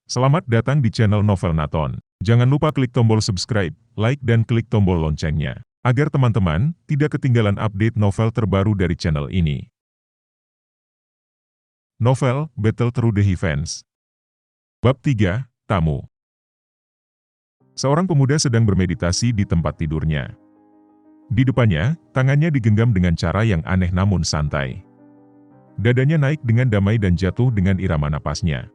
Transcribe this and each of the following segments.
Selamat datang di channel Novel Naton. Jangan lupa klik tombol subscribe, like dan klik tombol loncengnya, agar teman-teman tidak ketinggalan update novel terbaru dari channel ini. Novel Battle Through the Heavens. Bab 3, Tamu. Seorang pemuda sedang bermeditasi di tempat tidurnya. Di depannya, tangannya digenggam dengan cara yang aneh namun santai. Dadanya naik dengan damai dan jatuh dengan irama napasnya.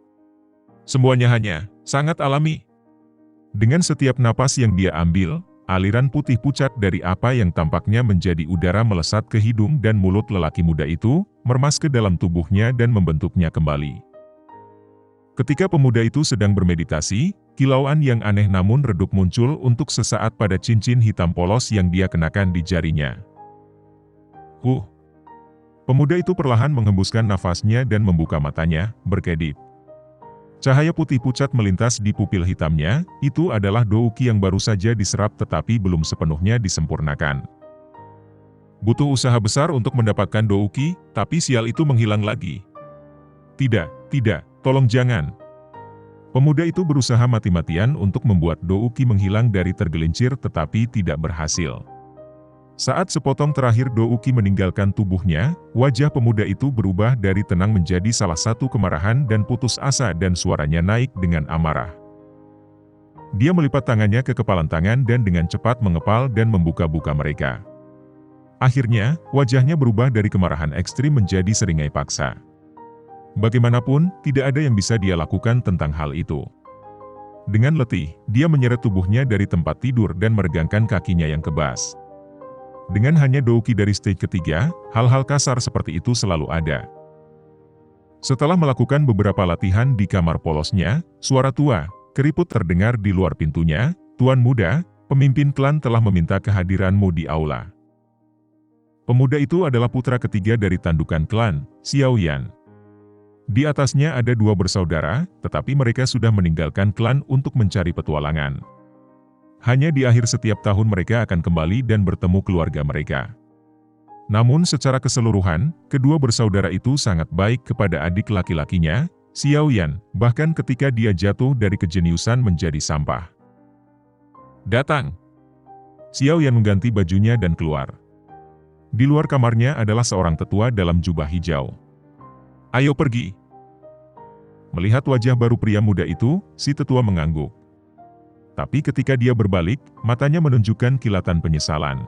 Semuanya hanya sangat alami. Dengan setiap napas yang dia ambil, aliran putih pucat dari apa yang tampaknya menjadi udara melesat ke hidung dan mulut lelaki muda itu, meremas ke dalam tubuhnya dan membentuknya kembali. Ketika pemuda itu sedang bermeditasi, kilauan yang aneh namun redup muncul untuk sesaat pada cincin hitam polos yang dia kenakan di jarinya. Pemuda itu perlahan menghembuskan nafasnya dan membuka matanya, berkedip. Cahaya putih pucat melintas di pupil hitamnya, itu adalah douki yang baru saja diserap tetapi belum sepenuhnya disempurnakan. Butuh usaha besar untuk mendapatkan douki, tapi sial itu menghilang lagi. Tidak, tolong jangan. Pemuda itu berusaha mati-matian untuk membuat douki menghilang dari tergelincir tetapi tidak berhasil. Saat sepotong terakhir douki meninggalkan tubuhnya, wajah pemuda itu berubah dari tenang menjadi salah satu kemarahan dan putus asa dan suaranya naik dengan amarah. Dia melipat tangannya ke kepalan tangan dan dengan cepat mengepal dan membuka-buka mereka. Akhirnya, wajahnya berubah dari kemarahan ekstrim menjadi seringai paksa. Bagaimanapun, tidak ada yang bisa dia lakukan tentang hal itu. Dengan letih, dia menyeret tubuhnya dari tempat tidur dan meregangkan kakinya yang kebas. Dengan hanya douki dari stage ketiga, hal-hal kasar seperti itu selalu ada. Setelah melakukan beberapa latihan di kamar polosnya, suara tua, keriput terdengar di luar pintunya. Tuan muda, pemimpin klan telah meminta kehadiranmu di aula. Pemuda itu adalah putra ketiga dari tandukan klan, Xiao Yan. Di atasnya ada dua bersaudara, tetapi mereka sudah meninggalkan klan untuk mencari petualangan. Hanya di akhir setiap tahun mereka akan kembali dan bertemu keluarga mereka. Namun secara keseluruhan, kedua bersaudara itu sangat baik kepada adik laki-lakinya, Xiao Yan, bahkan ketika dia jatuh dari kejeniusan menjadi sampah. Datang! Xiao Yan mengganti bajunya dan keluar. Di luar kamarnya adalah seorang tetua dalam jubah hijau. Ayo pergi! Melihat wajah baru pria muda itu, si tetua mengangguk. Tapi ketika dia berbalik, matanya menunjukkan kilatan penyesalan.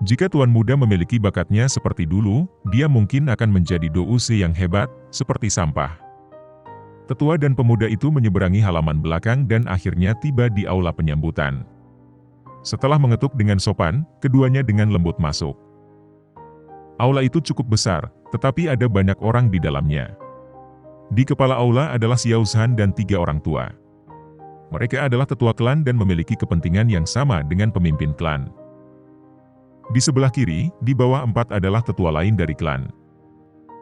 Jika tuan muda memiliki bakatnya seperti dulu, dia mungkin akan menjadi dousi yang hebat, seperti sampah. Tetua dan pemuda itu menyeberangi halaman belakang dan akhirnya tiba di aula penyambutan. Setelah mengetuk dengan sopan, keduanya dengan lembut masuk. Aula itu cukup besar, tetapi ada banyak orang di dalamnya. Di kepala aula adalah Xiao Zhan dan 3 orang tua. Mereka adalah tetua klan dan memiliki kepentingan yang sama dengan pemimpin klan. Di sebelah kiri, di bawah 4 adalah tetua lain dari klan.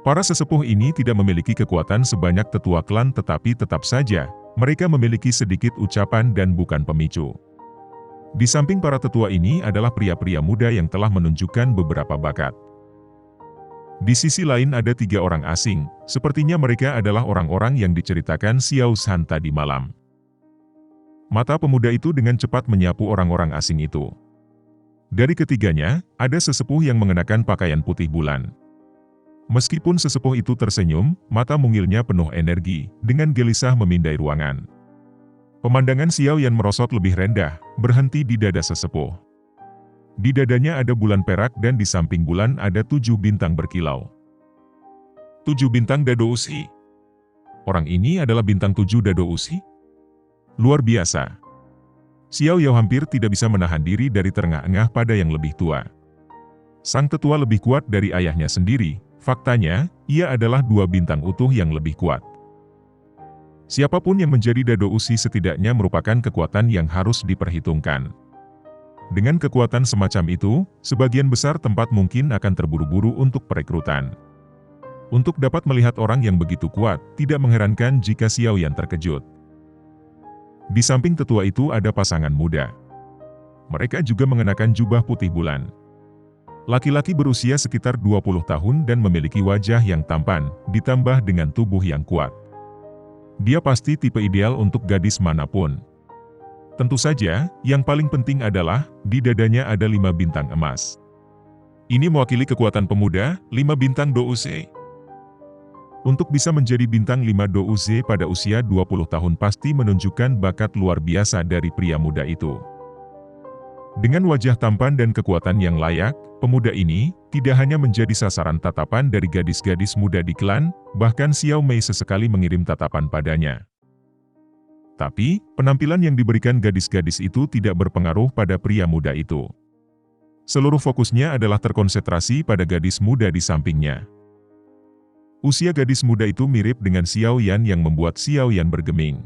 Para sesepuh ini tidak memiliki kekuatan sebanyak tetua klan tetapi tetap saja, mereka memiliki sedikit ucapan dan bukan pemicu. Di samping para tetua ini adalah pria-pria muda yang telah menunjukkan beberapa bakat. Di sisi lain ada 3 orang asing, sepertinya mereka adalah orang-orang yang diceritakan Xiao Zhan tadi malam. Mata pemuda itu dengan cepat menyapu orang-orang asing itu. Dari ketiganya, ada sesepuh yang mengenakan pakaian putih bulan. Meskipun sesepuh itu tersenyum, mata mungilnya penuh energi, dengan gelisah memindai ruangan. Pemandangan Xiao Yan merosot lebih rendah, berhenti di dada sesepuh. Di dadanya ada bulan perak dan di samping bulan ada 7 bintang berkilau. 7 bintang dadousi. Orang ini adalah bintang 7 dadousi? Luar biasa. Xiao Yao hampir tidak bisa menahan diri dari terengah-engah pada yang lebih tua. Sang tetua lebih kuat dari ayahnya sendiri, faktanya, ia adalah 2 bintang utuh yang lebih kuat. Siapapun yang menjadi dadousi setidaknya merupakan kekuatan yang harus diperhitungkan. Dengan kekuatan semacam itu, sebagian besar tempat mungkin akan terburu-buru untuk perekrutan. Untuk dapat melihat orang yang begitu kuat, tidak mengherankan jika Xiao Yan terkejut. Di samping tetua itu ada pasangan muda. Mereka juga mengenakan jubah putih bulan. Laki-laki berusia sekitar 20 tahun dan memiliki wajah yang tampan, ditambah dengan tubuh yang kuat. Dia pasti tipe ideal untuk gadis manapun. Tentu saja, yang paling penting adalah, di dadanya ada 5 bintang emas. Ini mewakili kekuatan pemuda, 5 bintang Douze. Untuk bisa menjadi bintang 5 Douze pada usia 20 tahun pasti menunjukkan bakat luar biasa dari pria muda itu. Dengan wajah tampan dan kekuatan yang layak, pemuda ini tidak hanya menjadi sasaran tatapan dari gadis-gadis muda di klan, bahkan Xiao Mei sesekali mengirim tatapan padanya. Tapi, penampilan yang diberikan gadis-gadis itu tidak berpengaruh pada pria muda itu. Seluruh fokusnya adalah terkonsentrasi pada gadis muda di sampingnya. Usia gadis muda itu mirip dengan Xiao Yan yang membuat Xiao Yan bergeming.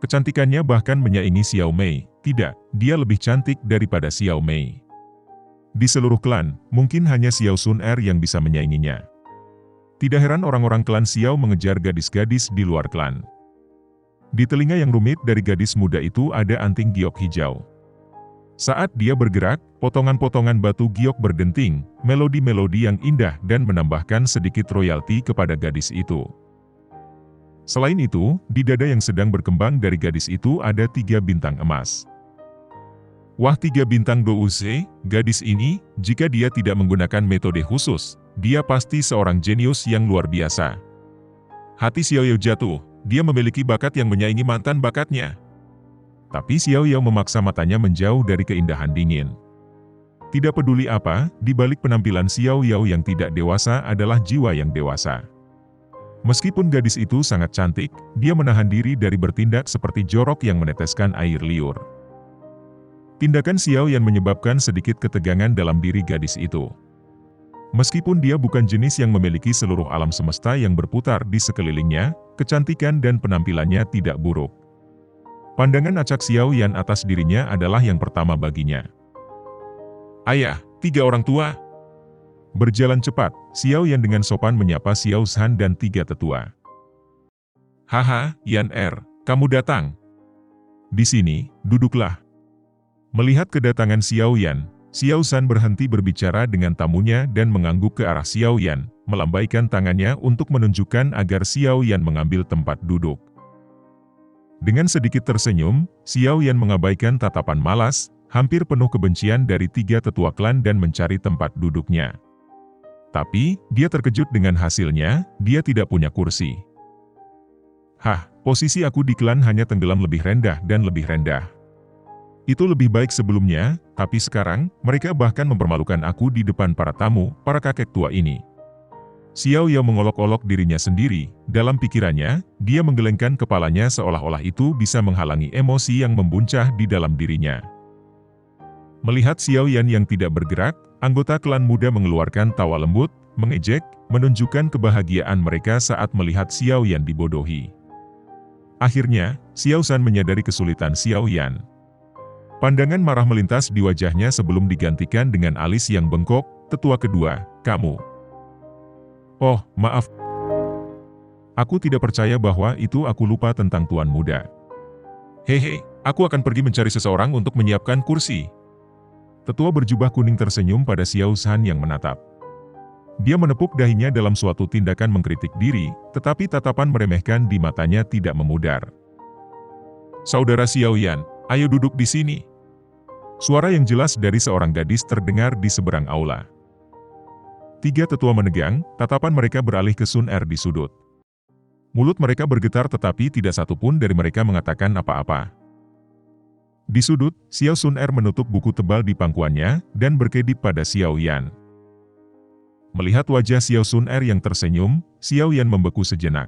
Kecantikannya bahkan menyaingi Xiao Mei. Tidak, dia lebih cantik daripada Xiao Mei. Di seluruh klan, mungkin hanya Xiao Sun Er yang bisa menyainginya. Tidak heran orang-orang klan Xiao mengejar gadis-gadis di luar klan. Di telinga yang rumit dari gadis muda itu ada anting giok hijau. Saat dia bergerak, potongan-potongan batu giok berdenting, melodi-melodi yang indah dan menambahkan sedikit royalti kepada gadis itu. Selain itu, di dada yang sedang berkembang dari gadis itu ada 3 bintang emas. Wah, 3 bintang Douze, gadis ini, jika dia tidak menggunakan metode khusus, dia pasti seorang jenius yang luar biasa. Hati Xiao Yao jatuh, dia memiliki bakat yang menyaingi mantan bakatnya. Tapi Xiao Yao memaksa matanya menjauh dari keindahan dingin. Tidak peduli apa, di balik penampilan Xiao Yao yang tidak dewasa adalah jiwa yang dewasa. Meskipun gadis itu sangat cantik, dia menahan diri dari bertindak seperti jorok yang meneteskan air liur. Tindakan Xiao Yan menyebabkan sedikit ketegangan dalam diri gadis itu. Meskipun dia bukan jenis yang memiliki seluruh alam semesta yang berputar di sekelilingnya, kecantikan dan penampilannya tidak buruk. Pandangan acak Xiao Yan atas dirinya adalah yang pertama baginya. Ayah, 3 orang tua. Berjalan cepat, Xiao Yan dengan sopan menyapa Xiao Zhan dan 3 tetua. Haha, Yan Er, kamu datang. Di sini, duduklah. Melihat kedatangan Xiao Yan, Xiao Zhan berhenti berbicara dengan tamunya dan mengangguk ke arah Xiao Yan, melambaikan tangannya untuk menunjukkan agar Xiao Yan mengambil tempat duduk. Dengan sedikit tersenyum, Xiao Yan mengabaikan tatapan malas, hampir penuh kebencian dari 3 tetua klan dan mencari tempat duduknya. Tapi, dia terkejut dengan hasilnya, dia tidak punya kursi. Hah, posisi aku di klan hanya tenggelam lebih rendah dan lebih rendah. Itu lebih baik sebelumnya, tapi sekarang, mereka bahkan mempermalukan aku di depan para tamu, para kakek tua ini. Xiao Yao mengolok-olok dirinya sendiri, dalam pikirannya, dia menggelengkan kepalanya seolah-olah itu bisa menghalangi emosi yang membuncah di dalam dirinya. Melihat Xiao Yan yang tidak bergerak, anggota klan muda mengeluarkan tawa lembut, mengejek, menunjukkan kebahagiaan mereka saat melihat Xiao Yan dibodohi. Akhirnya, Xiao Zhan menyadari kesulitan Xiao Yan. Pandangan marah melintas di wajahnya sebelum digantikan dengan alis yang bengkok. Tetua kedua, kamu. Oh, maaf. Aku tidak percaya bahwa itu aku lupa tentang tuan muda. Hehe, aku akan pergi mencari seseorang untuk menyiapkan kursi. Tetua berjubah kuning tersenyum pada Xiao Zhan yang menatap. Dia menepuk dahinya dalam suatu tindakan mengkritik diri, tetapi tatapan meremehkan di matanya tidak memudar. Saudara Xiao Yan, ayo duduk di sini. Suara yang jelas dari seorang gadis terdengar di seberang aula. 3 tetua menegang, tatapan mereka beralih ke Sun Er di sudut. Mulut mereka bergetar tetapi tidak satu pun dari mereka mengatakan apa-apa. Di sudut, Xiao Sun Er menutup buku tebal di pangkuannya, dan berkedip pada Xiao Yan. Melihat wajah Xiao Sun Er yang tersenyum, Xiao Yan membeku sejenak.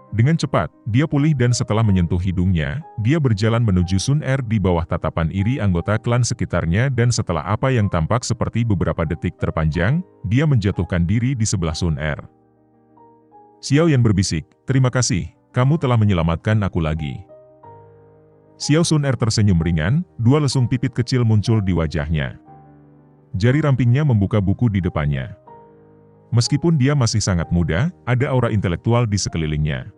Dengan cepat, dia pulih dan setelah menyentuh hidungnya, dia berjalan menuju Sun Er di bawah tatapan iri anggota klan sekitarnya dan setelah apa yang tampak seperti beberapa detik terpanjang, dia menjatuhkan diri di sebelah Sun Er. Xiao Yan berbisik, terima kasih, kamu telah menyelamatkan aku lagi. Xiao Sun Er tersenyum ringan, 2 lesung pipit kecil muncul di wajahnya. Jari rampingnya membuka buku di depannya. Meskipun dia masih sangat muda, ada aura intelektual di sekelilingnya.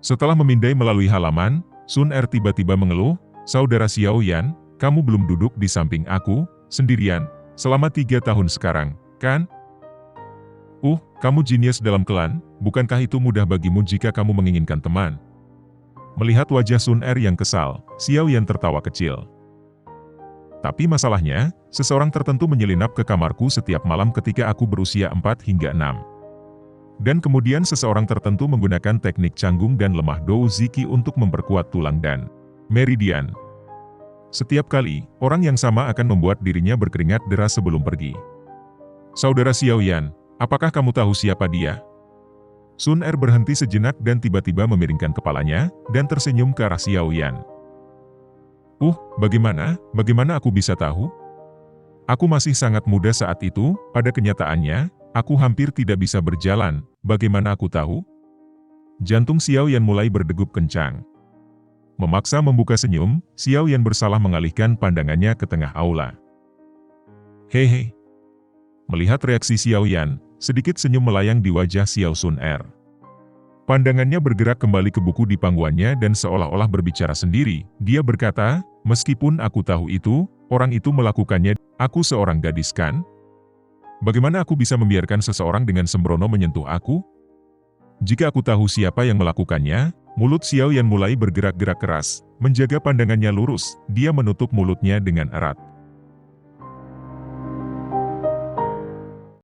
Setelah memindai melalui halaman, Sun Er tiba-tiba mengeluh, Saudara Xiao Yan, kamu belum duduk di samping aku, sendirian, selama 3 tahun sekarang, kan? Kamu jenius dalam klan, bukankah itu mudah bagimu jika kamu menginginkan teman? Melihat wajah Sun Er yang kesal, Xiao Yan tertawa kecil. Tapi masalahnya, seseorang tertentu menyelinap ke kamarku setiap malam ketika aku berusia 4 hingga 6. Dan kemudian seseorang tertentu menggunakan teknik canggung dan lemah Dou Ziki untuk memperkuat tulang dan meridian. Setiap kali, orang yang sama akan membuat dirinya berkeringat deras sebelum pergi. Saudara Xiao Yan, apakah kamu tahu siapa dia? Sun Er berhenti sejenak dan tiba-tiba memiringkan kepalanya, dan tersenyum ke arah Xiao Yan. Bagaimana aku bisa tahu? Aku masih sangat muda saat itu, pada kenyataannya, aku hampir tidak bisa berjalan, bagaimana aku tahu? Jantung Xiao Yan mulai berdegup kencang. Memaksa membuka senyum, Xiao Yan bersalah mengalihkan pandangannya ke tengah aula. Hehe. Melihat reaksi Xiao Yan, sedikit senyum melayang di wajah Xiao Sun Er. Pandangannya bergerak kembali ke buku di pangkuannya dan seolah-olah berbicara sendiri. Dia berkata, meskipun aku tahu itu, orang itu melakukannya, aku seorang gadis kan? Bagaimana aku bisa membiarkan seseorang dengan sembrono menyentuh aku? Jika aku tahu siapa yang melakukannya, mulut Xiao Yan mulai bergerak-gerak keras. Menjaga pandangannya lurus, dia menutup mulutnya dengan erat.